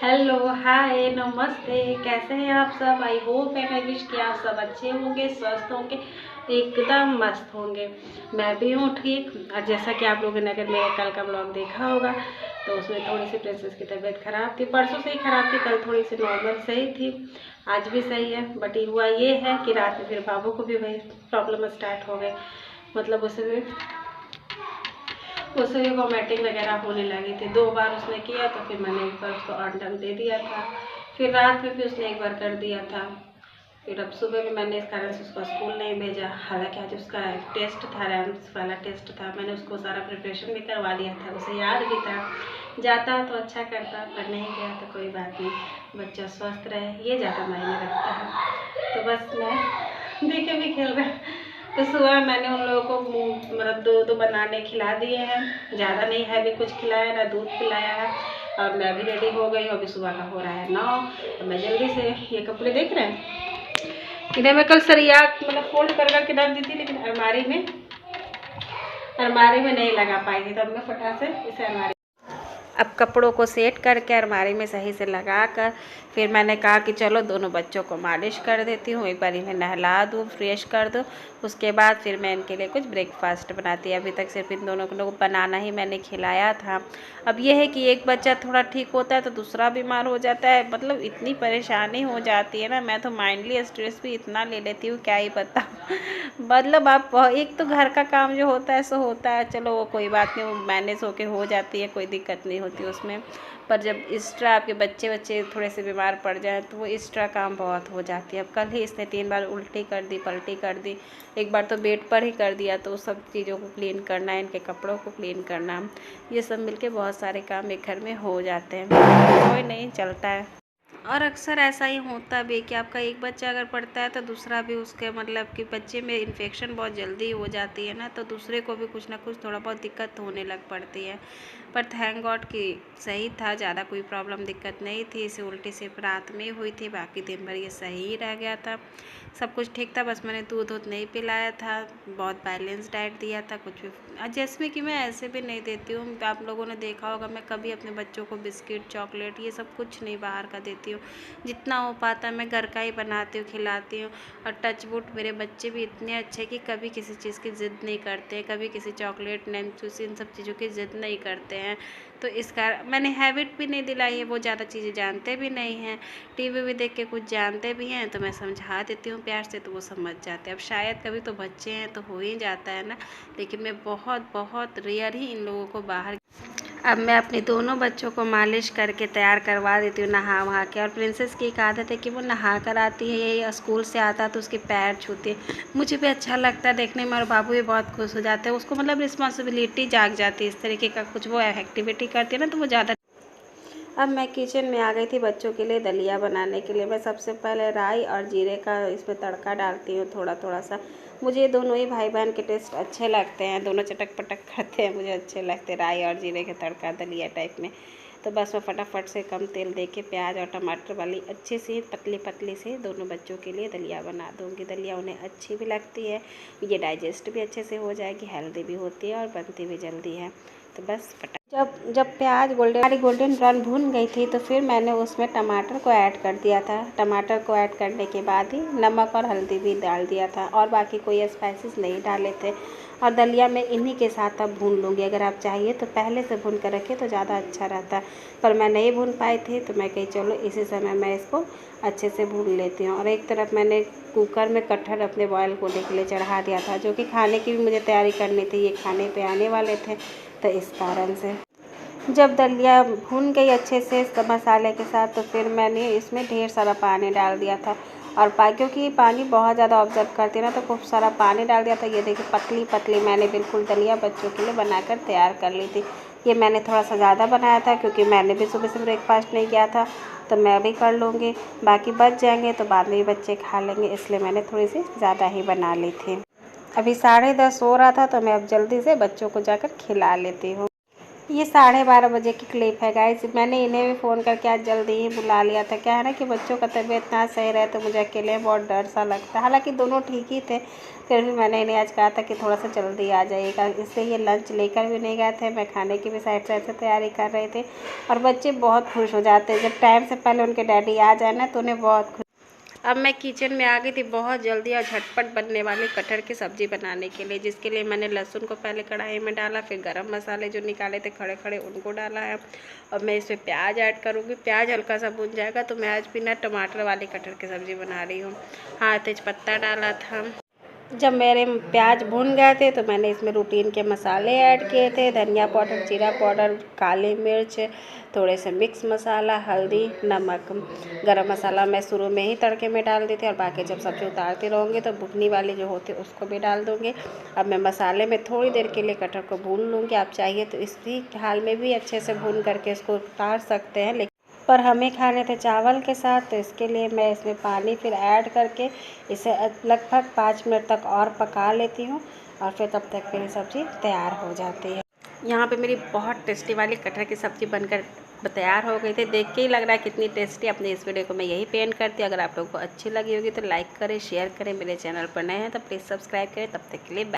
Hello, हाय, नमस्ते। कैसे हैं आप सब? I hope and I wish कि आप सब अच्छे होंगे, स्वस्थ होंगे, एकदम मस्त होंगे। मैं भी हूँ ठीक। और जैसा कि आप लोगों ने अगर मेरा कल का ब्लॉग देखा होगा तो उसमें थोड़ी सी प्रिंसेस की तबीयत ख़राब थी। परसों से ही ख़राब थी, कल थोड़ी सी नॉर्मल सही थी, आज भी सही है। बट हुआ ये है कि रात में फिर बाबू को भी वही प्रॉब्लम स्टार्ट हो गई। मतलब उससे भी वॉमिटिंग वगैरह होने लगी थी। 2 बार उसने किया तो फिर मैंने एक बार उसको ऑर्डर दे दिया था, फिर रात में भी उसने एक बार कर दिया था। फिर अब सुबह भी मैंने इस कारण से उसको स्कूल नहीं भेजा। हालांकि आज उसका टेस्ट था, रैम्स वाला टेस्ट था। मैंने उसको सारा प्रिपरेशन भी करवा दिया था, उसे याद भी था। जाता तो अच्छा करता, पर नहीं गया तो कोई बात नहीं, बच्चा स्वस्थ रहे ये ज़्यादा मायने रखता है। तो बस मैं देखे भी खेल रहे। तो सुबह मैंने उन लोगों को मतलब दूध बनाने खिला दिए हैं। ज़्यादा नहीं हैवी कुछ खिलाया, ना दूध पिलाया है। और मैं भी रेडी हो गई हूँ। अभी सुबह का हो रहा है 9। तो मैं जल्दी से ये कपड़े देख रहे हैं, इन्हें मैं कल सरिया मतलब फोल्ड कर करके रख दी थी, लेकिन अलमारी में नहीं लगा पाई थी। तो अब मैं फटाक से इसे अब कपड़ों को सेट करके अलमारी में सही से लगा कर फिर मैंने कहा कि चलो दोनों बच्चों को मालिश कर देती हूँ, एक बार इन्हें नहला दूँ, फ्रेश कर दूँ। उसके बाद फिर मैं इनके लिए कुछ ब्रेकफास्ट बनाती। अभी तक सिर्फ इन दोनों को बनाना ही मैंने खिलाया था। अब यह है कि एक बच्चा थोड़ा ठीक होता है तो दूसरा बीमार हो जाता है। मतलब इतनी परेशानी हो जाती है ना, मैं तो माइंडली स्ट्रेस भी इतना ले लेती हूँ क्या ही पता। मतलब आप एक तो घर का काम जो होता है सो होता है, चलो वो कोई बात नहीं, वो मैनेज होके हो जाती है, कोई दिक्कत नहीं होती उसमें। पर जब एक्स्ट्रा आपके बच्चे थोड़े से बीमार पड़ जाए तो वो एक्स्ट्रा काम बहुत हो जाती है। अब कल ही इसने 3 बार उल्टी कर दी, पलटी कर दी, एक बार तो बेड पर ही कर दिया। तो सब चीज़ों को क्लीन करना, इनके कपड़ों को क्लीन करना, ये सब मिलके बहुत सारे काम एक घर में हो जाते हैं। कोई नहीं, चलता है। और अक्सर ऐसा ही होता भी है कि आपका एक बच्चा अगर पढ़ता है तो दूसरा भी उसके मतलब कि बच्चे में इन्फेक्शन बहुत जल्दी हो जाती है ना, तो दूसरे को भी कुछ ना कुछ थोड़ा बहुत दिक्कत होने लग पड़ती है। पर थैंक गॉड कि सही था, ज़्यादा कोई प्रॉब्लम दिक्कत नहीं थी। इसे उल्टी सिर्फ रात में हुई थी, बाकी दिन भर ये सही ही रह गया था, सब कुछ ठीक था। बस मैंने दूध नहीं पिलाया था, बहुत बैलेंस डाइट दिया था। कुछ भी जिसमें कि मैं ऐसे भी नहीं देती हूँ, आप लोगों ने देखा होगा मैं कभी अपने बच्चों को बिस्किट, चॉकलेट ये सब कुछ नहीं बाहर का देती हूँ। जितना हो पाता है मैं घर का ही बनाती हूँ, खिलाती हूँ। और टच वुड मेरे बच्चे भी इतने अच्छे कि कभी किसी चीज़ की ज़िद नहीं करते, कभी किसी चॉकलेट, नैमचूस, इन सब चीज़ों की ज़िद नहीं करते हैं। तो इसका मैंने हैबिट भी नहीं दिलाई है, वो ज़्यादा चीज़ें जानते भी नहीं हैं। टीवी भी देख के कुछ जानते भी हैं तो मैं समझा देती हूँ प्यार से, तो वो समझ जाते हैं। अब शायद कभी तो बच्चे हैं तो हो ही जाता है ना, लेकिन मैं बहुत बहुत रेयर ही इन लोगों को बाहर। अब मैं अपने दोनों बच्चों को मालिश करके तैयार करवा देती हूँ नहा वहा के। और प्रिंसेस की एक आदत है कि वो नहा कर आती है या स्कूल से आता है तो उसके पैर छूती है, मुझे भी अच्छा लगता है देखने में। और बाबू भी बहुत खुश हो जाते हैं, उसको मतलब रिस्पॉन्सिबिलिटी जाग जाती है, इस तरीके का कुछ वो एक्टिविटी करती है ना तो वो ज़्यादा। अब मैं किचन में आ गई थी बच्चों के लिए दलिया बनाने के लिए। मैं सबसे पहले राई और जीरे का इसमें तड़का डालती हूँ थोड़ा थोड़ा सा। मुझे ये दोनों ही भाई बहन के टेस्ट अच्छे लगते हैं, दोनों चटक पटक करते हैं, मुझे अच्छे लगते हैं राई और जीरे के तड़का दलिया टाइप में। तो बस मैं फटाफट से कम तेल दे के प्याज और टमाटर वाली अच्छी सी पतली पतली से दोनों बच्चों के लिए दलिया बना दूँगी। दलिया उन्हें अच्छी भी लगती है, ये डाइजेस्ट भी अच्छे से हो जाएगी, हेल्दी भी होती है और बनती भी जल्दी है। तो बस जब प्याज गोल्डन ब्राउन भून गई थी तो फिर मैंने उसमें टमाटर को ऐड कर दिया था। टमाटर को ऐड करने के बाद ही नमक और हल्दी भी डाल दिया था, और बाकी कोई स्पाइसेस नहीं डाले थे। और दलिया मैं इन्हीं के साथ अब भून लूँगी। अगर आप चाहिए तो पहले से भून कर रखें तो ज़्यादा अच्छा रहता है, पर मैं नहीं भून पाई थी तो मैं कही चलो इसी समय मैं इसको अच्छे से भून लेती हूँ। और एक तरफ मैंने कुकर में कटहल अपने बॉयल होने के लिए चढ़ा दिया था, जो कि खाने की भी मुझे तैयारी करनी थी, ये खाने पे आने वाले थे। तो इस कारण से जब दलिया भून गई अच्छे से सब मसाले के साथ तो फिर मैंने इसमें ढेर सारा पानी डाल दिया था। और क्योंकि पानी बहुत ज़्यादा ऑब्जर्व करती है ना, तो खूब सारा पानी डाल दिया था। ये देखिए पतली पतली मैंने बिल्कुल दलिया बच्चों के लिए बनाकर तैयार कर ली थी। ये मैंने थोड़ा सा ज़्यादा बनाया था क्योंकि मैंने भी सुबह से ब्रेकफास्ट नहीं किया था, तो मैं भी कर लूँगी, बाकी बच जाएंगे तो बाद में भी बच्चे खा लेंगे, इसलिए मैंने थोड़ी सी ज़्यादा ही बना ली थी। अभी 10:30 हो रहा था तो मैं अब जल्दी से बच्चों को जाकर खिला लेती हूँ। ये 12:30 बजे की क्लिप है गाइस। मैंने इन्हें भी फ़ोन करके आज जल्दी ही बुला लिया था। क्या है ना कि बच्चों का तबीयत ना सही रहे तो मुझे अकेले बहुत डर सा लगता है। हालांकि दोनों ठीक ही थे, फिर भी मैंने इन्हें आज कहा था कि थोड़ा सा जल्दी आ जाइएगा, इसलिए ये लंच लेकर भी नहीं गए थे। मैं खाने की भी साइड से तैयारी कर रहे थे और बच्चे बहुत खुश हो जाते हैं जब टाइम से पहले उनके डैडी आ जाए ना, तो उन्हें बहुत खुश। अब मैं किचन में आ गई थी बहुत जल्दी और झटपट बनने वाली कटहल की सब्ज़ी बनाने के लिए, जिसके लिए मैंने लहसुन को पहले कढ़ाई में डाला, फिर गरम मसाले जो निकाले थे खड़े खड़े उनको डाला है। अब मैं इसमें प्याज ऐड करूँगी। प्याज हल्का सा भुन जाएगा तो मैं आज बिना टमाटर वाली कटहल की सब्ज़ी बना रही हूँ। हाँ, तेजपत्ता डाला था। जब मेरे प्याज भुन गए थे तो मैंने इसमें रूटीन के मसाले ऐड किए थे, धनिया पाउडर, जीरा पाउडर, काली मिर्च, थोड़े से मिक्स मसाला, हल्दी, नमक। गरम मसाला मैं शुरू में ही तड़के में डाल दी थी और बाकी जब सब्ज़ी उतारती रहूँगी तो भुननी वाली जो होती है उसको भी डाल दूँगी। अब मैं मसाले में थोड़ी देर के लिए कटहल को भून लूँगी। आप चाहिए तो इसी हाल में भी अच्छे से भून करके इसको उतार सकते हैं, लेकिन पर हमें खाने थे चावल के साथ, तो इसके लिए मैं इसमें पानी फिर ऐड करके इसे लगभग 5 मिनट तक और पका लेती हूँ और फिर तब तक मेरी सब्ज़ी तैयार हो जाती है। यहाँ पे मेरी बहुत टेस्टी वाली कटहल की सब्ज़ी बनकर तैयार हो गई थी। देख के ही लग रहा है कितनी टेस्टी। अपने इस वीडियो को मैं यही पे एंड करती हूँ। अगर आप लोगों को अच्छी लगी होगी तो लाइक करें, शेयर करें। मेरे चैनल पर नए हैं तो प्लीज़ सब्सक्राइब करें। तब तक के लिए बाय।